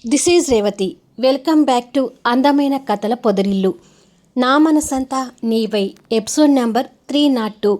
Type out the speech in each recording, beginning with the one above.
This is Revathi. Welcome back to అందమైన కథల పొదరిల్లు. నా మనసంతా నీవై ఎపిసోడ్ నెంబర్ 302.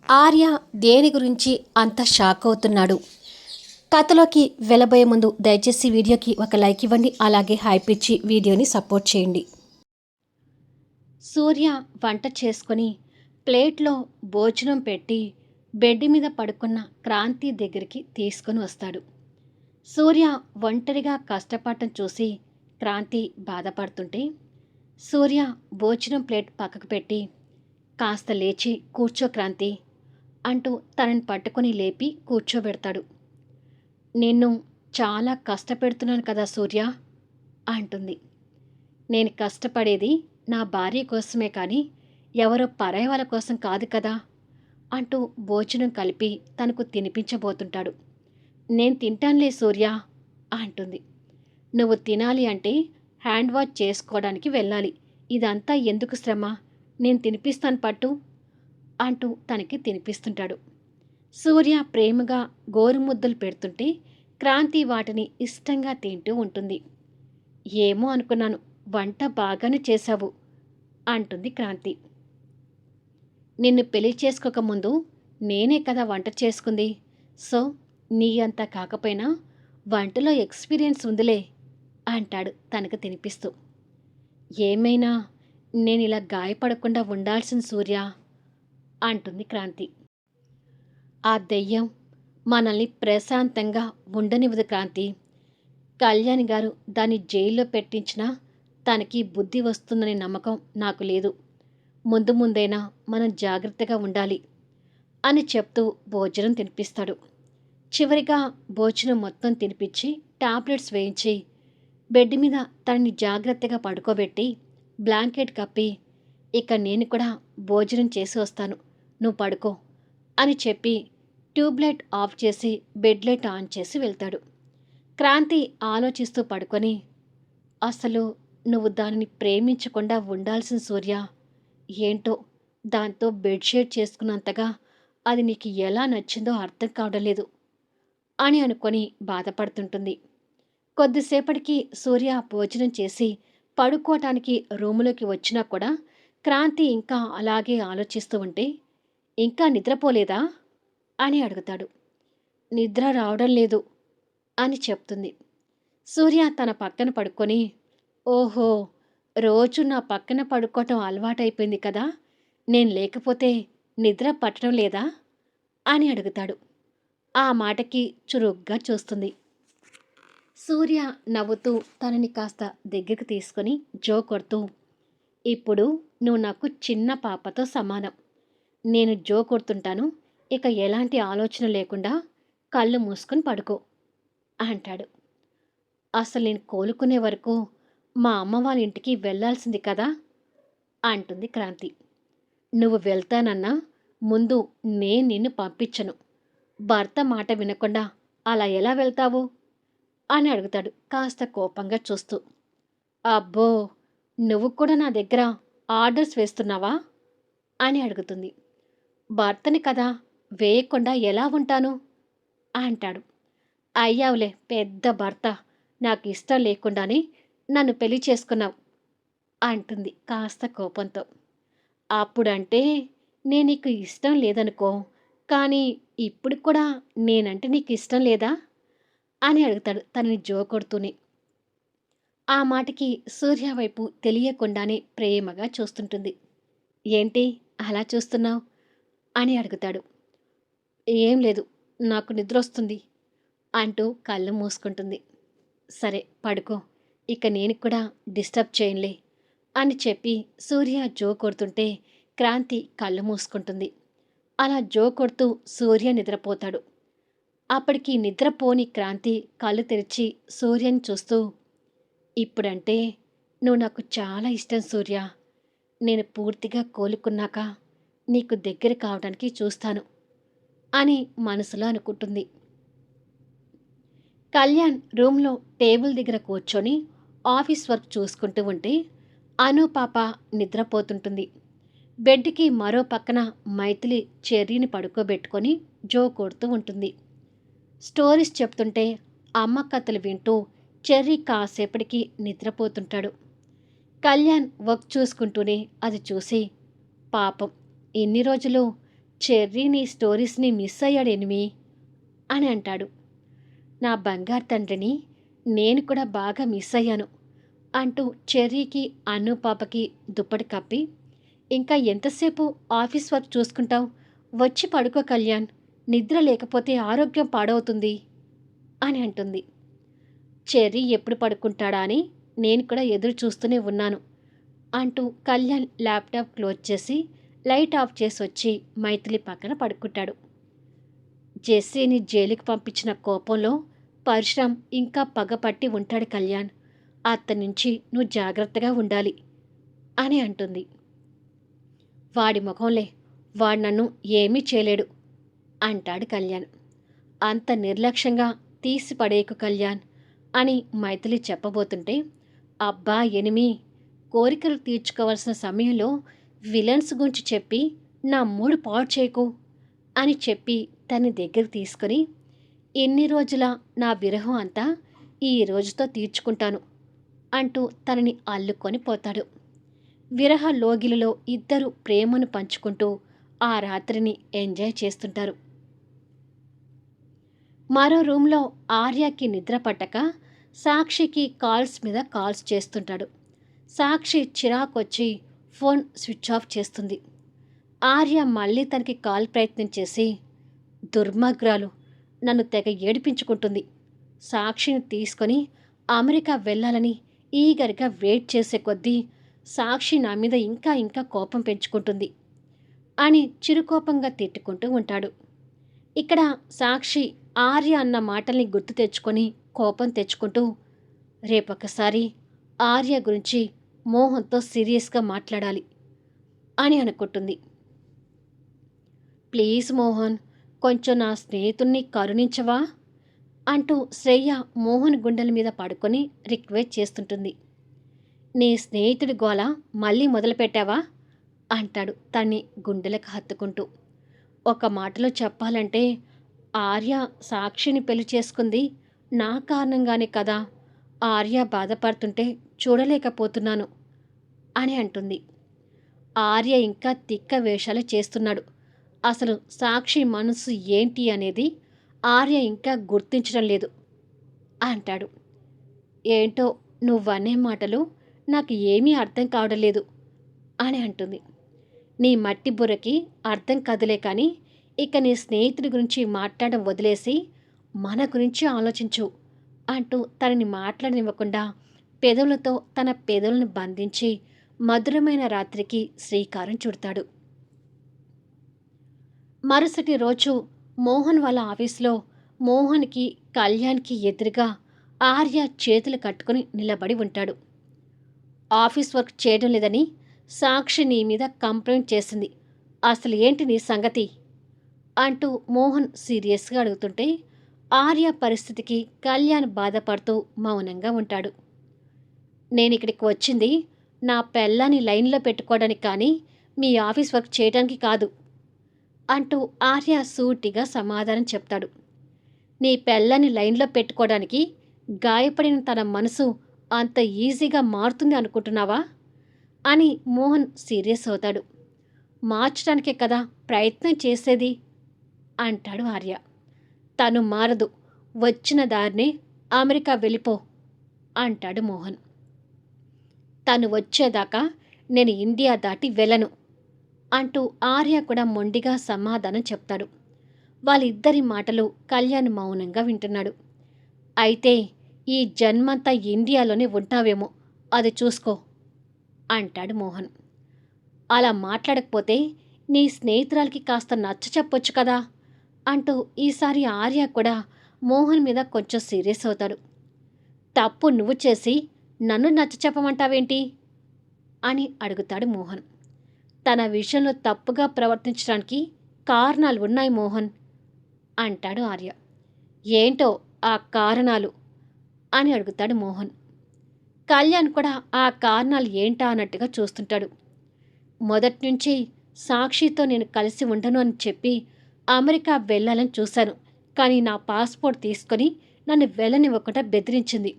ఆర్య దేని గురించి అంత షాక్ అవుతున్నాడు? కథలోకి వెళ్ళబోయే ముందు దయచేసి వీడియోకి ఒక లైక్ ఇవ్వండి, అలాగే హైప్ ఇచ్చి వీడియోని సపోర్ట్ చేయండి. సూర్య వంట చేసుకొని ప్లేట్లో భోజనం పెట్టి బెడ్ మీద పడుకున్న క్రాంతి దగ్గరికి తీసుకొని వస్తాడు. సూర్య ఒంటరిగా కష్టపడటం చూసి క్రాంతి బాధపడుతుంటే సూర్య భోజనం ప్లేట్ పక్కకు పెట్టి, కాస్త లేచి కూర్చో క్రాంతి అంటూ తనని పట్టుకొని లేపి కూర్చోబెడతాడు. నిన్ను చాలా కష్టపెడుతున్నాను కదా సూర్య అంటుంది. నేను కష్టపడేది నా భార్య కోసమే కానీ ఎవరో పరాయి వాళ్ళ కోసం కాదు కదా అంటూ భోజనం కలిపి తనకు తినిపించబోతుంటాడు. నేను తింటానులే సూర్య అంటుంది. నువ్వు తినాలి అంటే హ్యాండ్ వాష్ చేసుకోవడానికి వెళ్ళాలి, ఇదంతా ఎందుకు శ్రమ, నేను తినిపిస్తాను పట్టు అంటూ తనకి తినిపిస్తుంటాడు. సూర్య ప్రేమగా గోరుముద్దలు పెడుతుంటే క్రాంతి వాటిని ఇష్టంగా తింటూ ఉంటుంది. ఏమో అనుకున్నాను, వంట బాగానే చేశావు అంటుంది క్రాంతి. నిన్ను పెళ్లి చేసుకోకముందు నేనే కదా వంట చేసుకుంది, సో నీ అంత కాకపోయినా వంటలో ఎక్స్పీరియన్స్ ఉందిలే అంటాడు తనకు తినిపిస్తూ. ఏమైనా నేను ఇలా గాయపడకుండా ఉండాల్సిన సూర్య అంటుంది క్రాంతి. ఆ దెయ్యం మనల్ని ప్రశాంతంగా ఉండనివ్వదు క్రాంతి. కళ్యాణి గారు దాన్ని జైల్లో పెట్టించినా తనకి బుద్ధి వస్తుందనే నమ్మకం నాకు లేదు. ముందు ముందైనా మనం జాగ్రత్తగా ఉండాలి అని చెప్తూ భోజనం తినిపిస్తాడు. చివరిగా భోజనం మొత్తం తినిపించి టాబ్లెట్స్ వేయించి బెడ్ మీద తనని జాగ్రత్తగా పడుకోబెట్టి బ్లాంకెట్ కప్పి, ఇక నేను కూడా భోజనం చేసి వస్తాను, నువ్వు పడుకో అని చెప్పి ట్యూబ్లైట్ ఆఫ్ చేసి బెడ్ లైట్ ఆన్ చేసి వెళ్తాడు. క్రాంతి ఆలోచిస్తూ పడుకొని, అసలు నువ్వు దానిని ప్రేమించకుండా ఉండాల్సిన సూర్య, ఏంటో దాంతో బెడ్షీట్ చేసుకున్నంతగా అది నీకు ఎలా నచ్చిందో అర్థం కావడం లేదు అని అనుకొని బాధపడుతుంటుంది. కొద్దిసేపటికి సూర్య భోజనం చేసి పడుకోవటానికి రూములోకి వచ్చినా కూడా క్రాంతి ఇంకా అలాగే ఆలోచిస్తూ ఉంటే, ఇంకా నిద్రపోలేదా అని అడుగుతాడు. నిద్ర రావడం లేదు అని చెప్తుంది. సూర్య తన పక్కన పడుకొని, ఓహో, రోజు నా పక్కన పడుకోవటం అలవాటైపోయింది కదా, నేను లేకపోతే నిద్ర పట్టడం లేదా అని అడుగుతాడు. ఆ మాటకి చురుగ్గా చూస్తుంది. సూర్య నవ్వుతూ తనని కాస్త దగ్గరికి తీసుకొని జో కొడుతూ, ఇప్పుడు నువ్వు నాకు చిన్న పాపతో సమానం, నేను జో కొడుతుంటాను, ఇక ఎలాంటి ఆలోచన లేకుండా కళ్ళు మూసుకొని పడుకో అంటాడు. అసలు నేను కోలుకునే వరకు మా అమ్మ వాళ్ళ ఇంటికి వెళ్ళాల్సింది కదా అంటుంది క్రాంతి. నువ్వు వెళ్తానన్నా ముందు నేను నిన్ను పంపించను, భర్త మాట వినకుండా అలా ఎలా వెళ్తావు అని అడుగుతాడు కాస్త కోపంగా చూస్తూ. అబ్బో, నువ్వు కూడా నా దగ్గర ఆర్డర్స్ వేస్తున్నావా అని అడుగుతుంది. భర్తని కదా, వేయకుండా ఎలా ఉంటాను అంటాడు. అయ్యావులే పెద్ద భర్త, నాకు ఇష్టం లేకుండానే నన్ను పెళ్లి చేసుకున్నావు అంటుంది కాస్త కోపంతో. అప్పుడంటే నేను నీకు ఇష్టం లేదనుకో, కానీ ఇప్పుడు కూడా నేనంటే నీకు ఇష్టం లేదా అని అడుగుతాడు తనని జో కొడుతూనే. ఆ మాటకి సూర్య వైపు తెలియకుండానే ప్రేమగా చూస్తుంటుంది. ఏంటి అలా చూస్తున్నావు అని అడుగుతాడు. ఏం లేదు, నాకు నిద్రొస్తుంది అంటూ కళ్ళు మూసుకుంటుంది. సరే పడుకో, ఇక నేను కూడా డిస్టర్బ్ చేయనులే అని చెప్పి సూర్య జో కొడుతుంటే క్రాంతి కళ్ళు మూసుకుంటుంది. అలా జో కొడుతూ సూర్య నిద్రపోతాడు. అప్పటికి నిద్రపోని క్రాంతి కళ్ళు తెరిచి సూర్యని చూస్తూ, ఇప్పుడంటే నువ్వు నాకు చాలా ఇష్టం సూర్య, నేను పూర్తిగా కోలుకున్నాక నీకు దగ్గర కావడానికి చూస్తాను అని మనసులో అనుకుంటుంది. కళ్యాణ్ రూమ్లో టేబుల్ దగ్గర కూర్చొని ఆఫీస్ వర్క్ చూసుకుంటూ ఉంటే అను పాప నిద్రపోతుంటుంది. బెడ్కి మరో పక్కన మైథిలి చెర్రీని పడుకోబెట్టుకొని జో కొడుతూ ఉంటుంది. స్టోరీస్ చెప్తుంటే అమ్మ కథలు వింటూ చెర్రీ కాసేపటికి నిద్రపోతుంటాడు. కళ్యాణ్ వర్క్ చూసుకుంటూనే అది చూసి, పాపం ఇన్ని రోజులు చెర్రీ నీ స్టోరీస్ని మిస్ అయ్యాడెనిమి అని అంటాడు. నా బంగారు తండ్రిని నేను కూడా బాగా మిస్ అయ్యాను అంటూ చెర్రీకి అన్ను పాపకి దుప్పటి కప్పి, ఇంకా ఎంతసేపు ఆఫీస్ వర్క్ చూసుకుంటావు, వచ్చి పడుకో కళ్యాణ్, నిద్ర లేకపోతే ఆరోగ్యం పాడవుతుంది అని అంటుంది. చెర్రీ ఎప్పుడు పడుకుంటాడా అని నేను కూడా ఎదురు చూస్తూనే ఉన్నాను అంటూ కళ్యాణ్ ల్యాప్టాప్ క్లోజ్ చేసి లైట్ ఆఫ్ చేసి వచ్చి మైథిలి పక్కన పడుకుంటాడు. జెస్సీని జైలుకి పంపించిన కోపంలో పరశురామ్ ఇంకా పగపట్టి ఉంటాడు కళ్యాణ్, అతని నుంచి నువ్వు జాగ్రత్తగా ఉండాలి అని అంటుంది. వాడి ముఖంలే, వాడు నన్ను ఏమీ చేయలేడు అంటాడు కళ్యాణ్. అంత నిర్లక్ష్యంగా తీసి పడేయకు కళ్యాణ్ అని మైథిలి చెప్పబోతుంటే, అబ్బా ఎనిమి, కోరికలు తీర్చుకోవాల్సిన సమయంలో విలన్స్ గురించి చెప్పి నా మూడు పాడు చేయకు అని చెప్పి తన్ని దగ్గర తీసుకొని, ఎన్ని రోజుల నా విరహం అంతా ఈ రోజుతో తీర్చుకుంటాను అంటూ తనని అల్లుకొని పోతాడు. విరహ లోగిలిలో ఇద్దరు ప్రేమను పంచుకుంటూ ఆ రాత్రిని ఎంజాయ్ చేస్తుంటారు. మరో రూమ్లో ఆర్యకి నిద్ర పట్టక సాక్షికి కాల్స్ మీద కాల్స్ చేస్తుంటాడు. సాక్షి చిరాకొచ్చి ఫోన్ స్విచ్ ఆఫ్ చేస్తుంది. ఆర్య మళ్ళీ తనకి కాల్ ప్రయత్నం చేసి, దుర్మార్గురాలు నన్ను తెగ ఏడిపించుకుంటుంది, సాక్షిని తీసుకొని అమెరికా వెళ్ళాలని ఈగరిగా వెయిట్ చేసే కొద్దీ సాక్షి నా మీద ఇంకా ఇంకా కోపం పెంచుకుంటుంది అని చిరుకోపంగా తిట్టుకుంటూ ఉంటాడు. ఇక్కడ సాక్షి ఆర్య అన్న మాటల్ని గుర్తు తెచ్చుకొని కోపం తెచ్చుకుంటూ, రేపొకసారి ఆర్య గురించి మోహన్తో సీరియస్గా మాట్లాడాలి అని అనుకుంటుంది. ప్లీజ్ మోహన్, కొంచెం నా స్నేహితుణ్ణి కరుణించవా అంటూ శ్రేయ మోహన్ గుండెల మీద పడుకొని రిక్వెస్ట్ చేస్తుంటుంది. నీ స్నేహితుడి గోల మళ్ళీ మొదలుపెట్టావా అంటాడు తన్ని గుండెలకు హత్తుకుంటూ. ఒక మాటలో చెప్పాలంటే ఆర్య సాక్షిని పెళ్లి చేసుకుంది నా కారణంగానే కదా, ఆర్య బాధపడుతుంటే చూడలేకపోతున్నాను అని అంటుంది. ఆర్య ఇంకా తిక్క వేషాలు చేస్తున్నాడు, అసలు సాక్షి మనసు ఏంటి అనేది ఆర్య ఇంకా గుర్తించడం లేదు అంటాడు. ఏంటో నువ్వనే మాటలు నాకు ఏమీ అర్థం కావడం లేదు అని అంటుంది. నీ మట్టి బుర్రకి అర్థం కదలే కానీ ఇక నీ స్నేహితుడి గురించి మాట్లాడడం వదిలేసి మన గురించి ఆలోచించు అంటూ తనని మాట్లాడనివ్వకుండా పెదవులతో తన పెదవులను బంధించి మధురమైన రాత్రికి శ్రీకారం చుడతాడు. మరుసటి రోజు మోహన్ వాళ్ళ ఆఫీస్లో మోహన్కి కళ్యాణ్కి ఎదురుగా ఆర్య చేతులు కట్టుకుని నిలబడి ఉంటాడు. ఆఫీస్ వర్క్ చేయడం లేదని సాక్షి నీ మీద కంప్లైంట్ చేసింది, అసలు ఏంటి నీ సంగతి అంటూ మోహన్ సీరియస్గా అడుగుతుంటే ఆర్య పరిస్థితికి కళ్యాణ్ బాధపడుతూ మౌనంగా ఉంటాడు. నేను ఇక్కడికి వచ్చింది నా పెళ్ళాన్ని లైన్లో పెట్టుకోవడానికి కానీ మీ ఆఫీస్ వర్క్ చేయడానికి కాదు అంటూ ఆర్య సూటిగా సమాధానం చెప్తాడు. నీ పెళ్ళాన్ని లైన్లో పెట్టుకోవడానికి గాయపడిన తన మనసు అంత ఈజీగా మారుతుంది అనుకుంటున్నావా అని మోహన్ సీరియస్ అవుతాడు. మార్చడానికే కదా ప్రయత్నం చేసేది అంటాడు ఆర్య. తను మారదు, వచ్చిన దారినే అమెరికా వెళ్ళిపో అంటాడు మోహన్. తను వచ్చేదాకా నేను ఇండియా దాటి వెళ్ళను అంటూ ఆర్య కూడా మొండిగా సమాధానం చెప్తాడు. వాళ్ళిద్దరి మాటలు కళ్యాణ్ మౌనంగా వింటున్నాడు. అయితే ఈ జన్మంతా ఇండియాలోనే ఉంటావేమో, అది చూసుకో అంటాడు మోహన్. అలా మాట్లాడకపోతే నీ స్నేహితురాలకి కాస్త నచ్చ చెప్పొచ్చు కదా అంటూ ఈసారి ఆర్య కూడా మోహన్ మీద కొంచెం సీరియస్ అవుతాడు. తప్పు నువ్వు చేసి నన్ను నచ్చ చెప్పమంటావేంటి అని అడుగుతాడు మోహన్. తన విషయంలో తప్పుగా ప్రవర్తించడానికి కారణాలు ఉన్నాయి మోహన్ అంటాడు ఆర్య. ఏంటో ఆ కారణాలు అని అడుగుతాడు మోహన్. కళ్యాణ్ కూడా ఆ కారణాలు ఏంటా అన్నట్టుగా చూస్తుంటాడు. మొదట్నుంచి సాక్షితో నేను కలిసి ఉండను అని చెప్పి అమెరికా వెళ్ళాలని చూశాను, కానీ నా పాస్పోర్ట్ తీసుకొని నన్ను వెళ్ళనివ్వకుండా బెదిరించింది.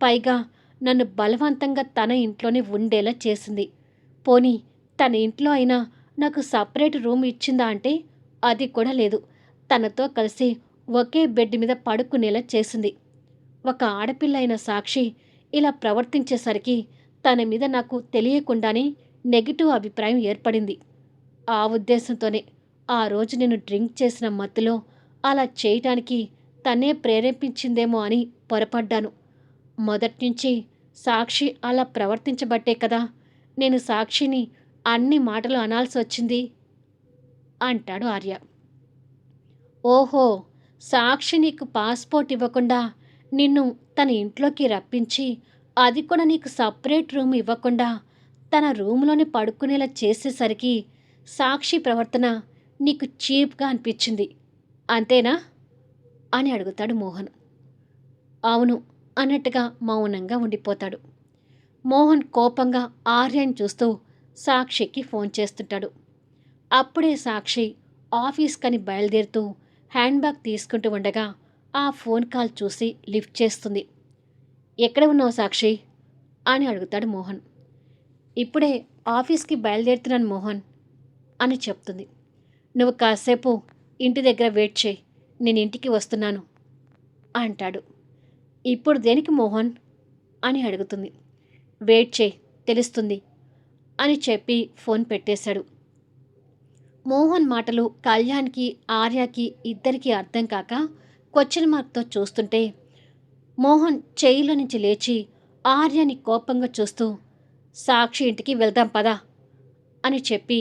పైగా నన్ను బలవంతంగా తన ఇంట్లోనే ఉండేలా చేసింది. పోనీ తన ఇంట్లో అయినా నాకు సపరేట్ రూమ్ ఇచ్చిందా అంటే అది కూడా లేదు. తనతో కలిసి ఒకే బెడ్ మీద పడుకునేలా చేసింది. ఒక ఆడపిల్ల అయిన సాక్షి ఇలా ప్రవర్తించేసరికి తన మీద నాకు తెలియకుండానే నెగిటివ్ అభిప్రాయం ఏర్పడింది. ఆ ఉద్దేశంతోనే ఆ రోజు నేను డ్రింక్ చేసిన మత్తులో అలా చేయటానికి తనే ప్రేరేపించిందేమో అని పొరపడ్డాను. మొదట్నుంచి సాక్షి అలా ప్రవర్తించబట్టే కదా నేను సాక్షిని అన్ని మాటలు అనాల్సొచ్చింది అంటాడు ఆర్య. ఓహో! సాక్షి నీకు పాస్‌పోర్ట్ ఇవ్వకుండా నిన్ను తన ఇంట్లోకి రప్పించి, అది కూడా నీకు సెపరేట్ రూమ్ ఇవ్వకుండా తన రూమ్‌లోనే పడుకునేలా చేసేసరికి సాక్షి ప్రవర్తన నీకు చీప్‌గా అనిపించింది. అంతేనా? అని అడుగుతాడు మోహన్. అవును అన్నట్టుగా మౌనంగా ఉండిపోతాడు. మోహన్ కోపంగా ఆర్యని చూస్తూ సాక్షికి ఫోన్ చేస్తుంటాడు. అప్పుడే సాక్షి ఆఫీస్‌కని బయలుదేరుతూ హ్యాండ్ బ్యాగ్ తీసుకుంటూ ఉండగా ఆ ఫోన్ కాల్ చూసి లిఫ్ట్ చేస్తుంది. ఎక్కడ ఉన్నావు సాక్షి? అని అడుగుతాడు మోహన్. ఇప్పుడే ఆఫీస్‌కి బయలుదేరుతున్నాను మోహన్ అని చెప్తుంది. నువ్వు కాసేపు ఇంటి దగ్గర వెయిట్ చేయి. నేను ఇంటికి వస్తున్నాను అంటాడు. ఇప్పుడు దేనికి మోహన్? అని అడుగుతుంది. వెయిట్ చేయి తెలుస్తుంది అని చెప్పి ఫోన్ పెట్టేశాడు. మోహన్ మాటలు కళ్యాణ్కి ఆర్యకి ఇద్దరికీ అర్థం కాక క్వశ్చన్ మార్క్తో చూస్తుంటే మోహన్ చెయ్యిలో నుంచి లేచి ఆర్యని కోపంగా చూస్తూ సాక్షి ఇంటికి వెళ్దాం పదా అని చెప్పి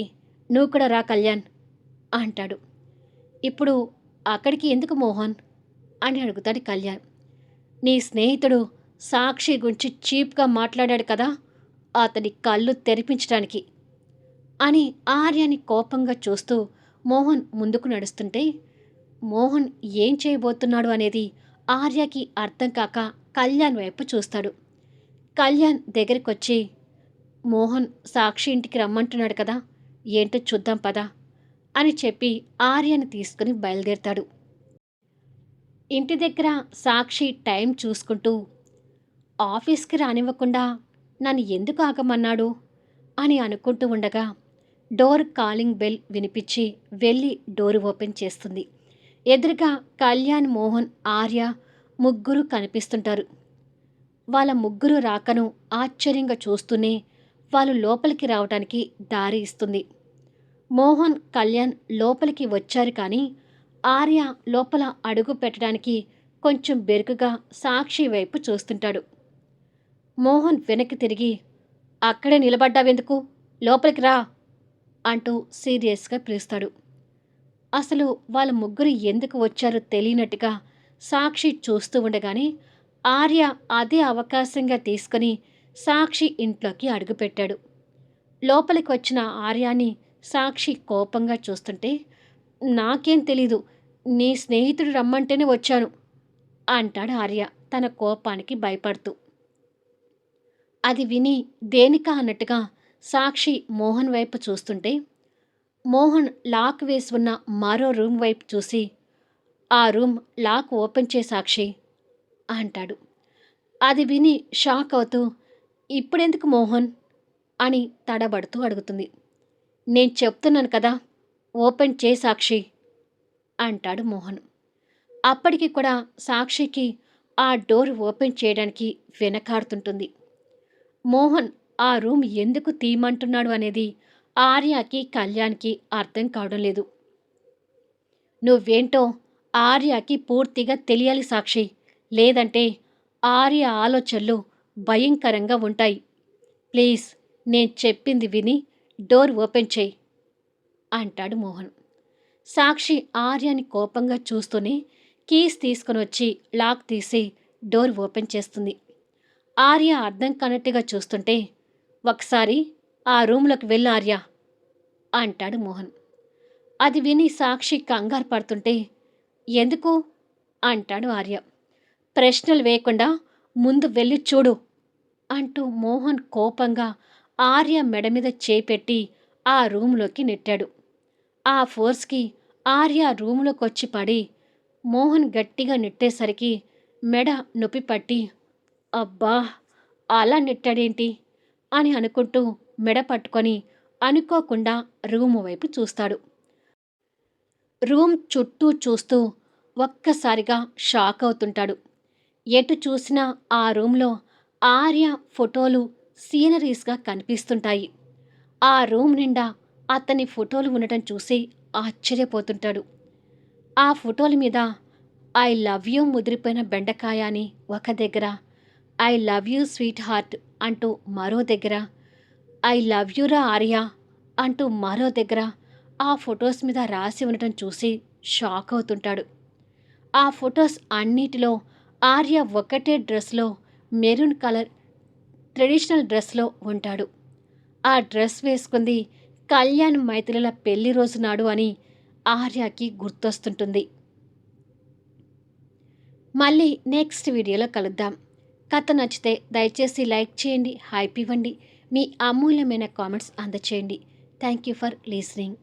నువ్వు కూడా రా కళ్యాణ్ అంటాడు. ఇప్పుడు అక్కడికి ఎందుకు మోహన్ అని అడుగుతాడు కళ్యాణ్. నీ స్నేహితుడు సాక్షి గురించి చీప్గా మాట్లాడాడు కదా అతని కళ్ళు తెరిపించడానికి అని ఆర్యని కోపంగా చూస్తూ మోహన్ ముందుకు నడుస్తుంటే మోహన్ ఏం చేయబోతున్నాడు అనేది ఆర్యకి అర్థం కాక కళ్యాణ్ వైపు చూస్తాడు. కళ్యాణ్ దగ్గరికొచ్చి మోహన్ సాక్షి ఇంటికి రమ్మంటున్నాడు కదా ఏంటో చూద్దాం పదా అని చెప్పి ఆర్యని తీసుకుని బయలుదేరతాడు. ఇంటి దగ్గర సాక్షి టైం చూసుకుంటూ ఆఫీస్కి రానివ్వకుండా నన్ను ఎందుకు ఆగమన్నాడు అని అనుకుంటూ ఉండగా డోర్ కాలింగ్ బెల్ వినిపించి వెళ్ళి డోర్ ఓపెన్ చేస్తుంది. ఎదురుగా కళ్యాణ్, మోహన్, ఆర్య ముగ్గురు కనిపిస్తుంటారు. వాళ్ళ ముగ్గురు రాకను ఆశ్చర్యంగా చూస్తూనే వాళ్ళు లోపలికి రావడానికి దారి ఇస్తుంది. మోహన్, కళ్యాణ్ లోపలికి వచ్చారు కానీ ఆర్య లోపల అడుగు పెట్టడానికి కొంచెం బెరుకుగా సాక్షి వైపు చూస్తుంటాడు. మోహన్ వెనక్కి తిరిగి అక్కడే నిలబడ్డావెందుకు లోపలికి రా అంటూ సీరియస్గా పిలుస్తాడు. అసలు వాళ్ళ ముగ్గురు ఎందుకు వచ్చారో తెలియనట్టుగా సాక్షి చూస్తూ ఉండగానే ఆర్య అదే అవకాశంగా తీసుకుని సాక్షి ఇంట్లోకి అడుగుపెట్టాడు. లోపలికి వచ్చిన ఆర్యాని సాక్షి కోపంగా చూస్తుంటే నాకేం తెలీదు నీ స్నేహితుడు రమ్మంటేనే వచ్చాను అంటాడు ఆర్య తన కోపానికి భయపడుతూ. అది విని దేనికా అన్నట్టుగా సాక్షి మోహన్ వైపు చూస్తుంటే మోహన్ లాక్ వేసి ఉన్న మరో రూమ్ వైపు చూసి ఆ రూమ్ లాక్ ఓపెన్ చేయి సాక్షి అంటాడు. అది విని షాక్ అవుతూ ఇప్పుడెందుకు మోహన్ అని తడబడుతూ అడుగుతుంది. నేను చెప్తున్నాను కదా ఓపెన్ చేయి సాక్షి అంటాడు మోహన్. అప్పటికి కూడా సాక్షికి ఆ డోర్ ఓపెన్ చేయడానికి వెనకాడుతుంటుంది. మోహన్ ఆ రూమ్ ఎందుకు తీయమంటున్నాడు అనేది ఆర్యకి, కళ్యాణ్కి అర్థం కావడం లేదు. నువ్వేంటో ఆర్యకి పూర్తిగా తెలియాలి సాక్షి, లేదంటే ఆర్య ఆలోచనలు భయంకరంగా ఉంటాయి. ప్లీజ్ నేను చెప్పింది విని డోర్ ఓపెన్ చేయి అంటాడు మోహన్. సాక్షి ఆర్యని కోపంగా చూస్తూనే కీస్ తీసుకుని వచ్చి లాక్ తీసి డోర్ ఓపెన్ చేస్తుంది. ఆర్య అర్థం కానట్టుగా చూస్తుంటే ఒకసారి ఆ రూమ్లోకి వెళ్ళు ఆర్య అంటాడు మోహన్. అది విని సాక్షి కంగారు పడుతుంటే ఎందుకు అంటాడు ఆర్య. ప్రశ్నలు వేయకుండా ముందు వెళ్ళి చూడు అంటూ మోహన్ కోపంగా ఆర్య మెడ మీద చేపెట్టి ఆ రూమ్లోకి నెట్టాడు. ఆ ఫోర్స్కి ఆర్య రూమ్లోకి వచ్చి పడి మోహన్ గట్టిగా నెట్టేసరికి మెడ నొప్పి పట్టి అబ్బా! అలా నెట్టాడేంటి అని అనుకుంటూ మెడ పట్టుకొని అనుకోకుండా రూము వైపు చూస్తాడు. రూమ్ చుట్టూ చూస్తూ ఒక్కసారిగా షాక్ అవుతుంటాడు. ఎటు చూసినా ఆ రూమ్‌లో ఆర్య ఫోటోలు సీనరీస్‌గా కనిపిస్తుంటాయి. ఆ రూమ్ నిండా అతని ఫోటోలు ఉండటం చూసి ఆశ్చర్యపోతుంటాడు. ఆ ఫోటోల మీద ఐ లవ్ యూ ముదిరిపోయిన బెండకాయ అని ఒక దగ్గర, I love you sweet heart అంటూ మరో దగ్గర, ఐ లవ్ యూరా ఆర్య అంటూ మరో దగ్గర ఆ ఫొటోస్ మీద రాసి ఉండటం చూసి షాక్ అవుతుంటాడు. ఆ ఫొటోస్ అన్నిటిలో ఆర్య ఒకటే డ్రెస్‌లో మెరూన్ కలర్ ట్రెడిషనల్ డ్రెస్‌లో ఉంటాడు. ఆ డ్రెస్ వేసుకుంది కళ్యాణ్ మైథిలిల పెళ్లి రోజు నాడు అని ఆర్యకి గుర్తొస్తుంటుంది. మళ్ళీ నెక్స్ట్ వీడియోలో కలుద్దాం. కథ నచ్చితే దయచేసి లైక్ చేయండి, హైప్ ఇవ్వండి, మీ అమూల్యమైన కామెంట్స్ అందచేయండి. Thank you for listening.